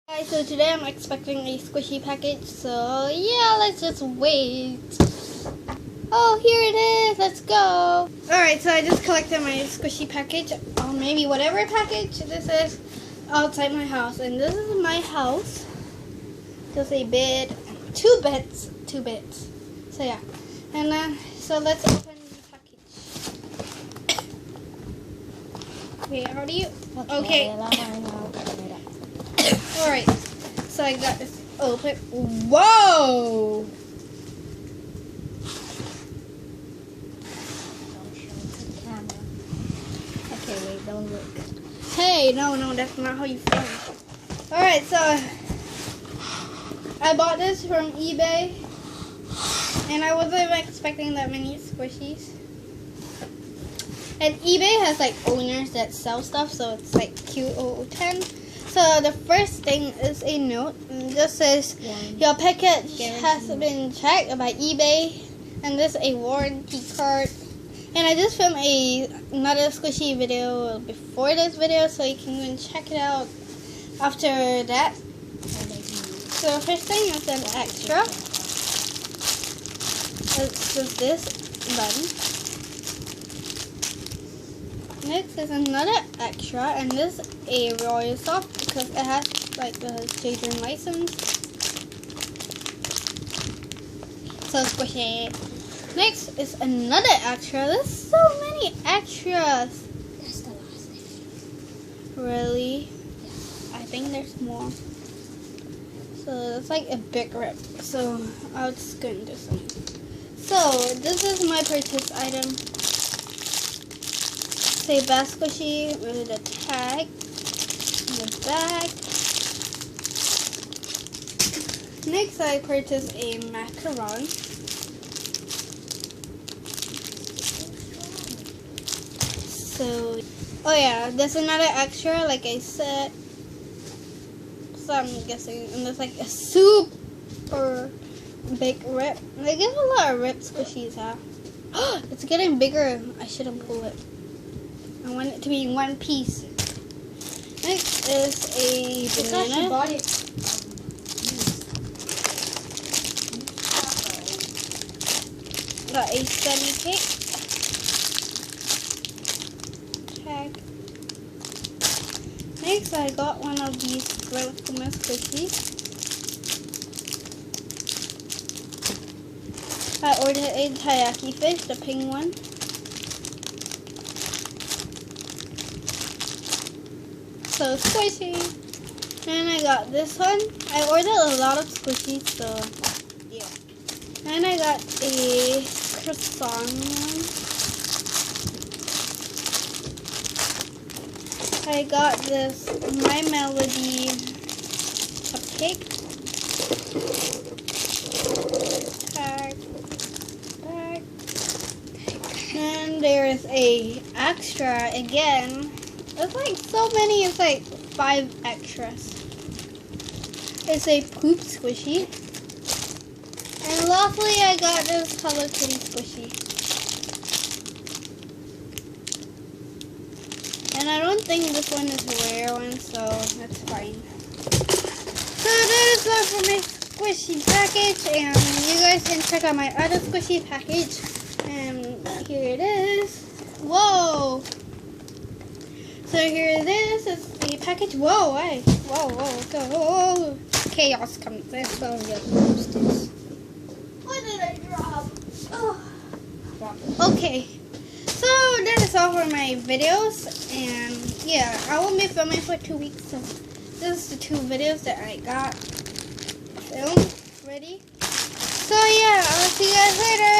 Guys, so today I'm expecting a squishy package, so yeah, let's just wait. Oh, here it is, let's go. Alright, so I just collected my squishy package, or maybe whatever package this is, outside my house. And this is my house. Just a bed, two beds. So yeah, and so let's open the package. Wait, how do you, okay. Alright, so I got this open. Whoa! Don't show it to the camera. Okay, wait, don't look. Hey, no, that's not how you film. Alright, so I bought this from eBay, and I wasn't even expecting that many squishies. And eBay has like owners that sell stuff, so it's like Q010. So the first thing is a note. It just says your package has been checked by eBay, and this is a warranty card. And I just filmed another squishy video before this video, so you can go and check it out after that. So the first thing is an extra. It's just this button. Next is another extra, and this is a Royal Soft because it has like the children license. So squishy. Next is another extra. There's so many extras. That's the last thing. Really? Yeah. I think there's more. So it's like a big rip. So I'll just go into some. So this is my purchase item. Say Bass Squishy with a tag in the back. Next, I purchased a macaron. So, oh yeah, there's another extra, like I said. So I'm guessing, and there's like a super big rip. They give a lot of rip squishies, huh? It's getting bigger. I shouldn't pull it. I want it to be in one piece. Next is a banana. Because you bought it. Got a semi cake. Tag. Next, I got one of these Christmas cookies. I ordered a teriyaki fish, the pink one. So squishy. And I got this one. I ordered a lot of squishies, so yeah. And I got a croissant one. I got this My Melody cupcake. Tag. And there's a extra again. It's like so many, it's like 5 extras. It's a poop squishy. And lastly, I got this Hello Kitty squishy. And I don't think this one is a rare one, so that's fine. So that is all for my squishy package, and you guys can check out my other squishy package. And here it is. Whoa! So here it is. It's the package. Whoa, hey. Whoa. Chaos comes in. So yeah, What did I drop? Oh. Okay. So that is all for my videos. And yeah, I will be filming for 2 weeks. So this is the 2 videos that I got filmed ready. So yeah, I'll see you guys later.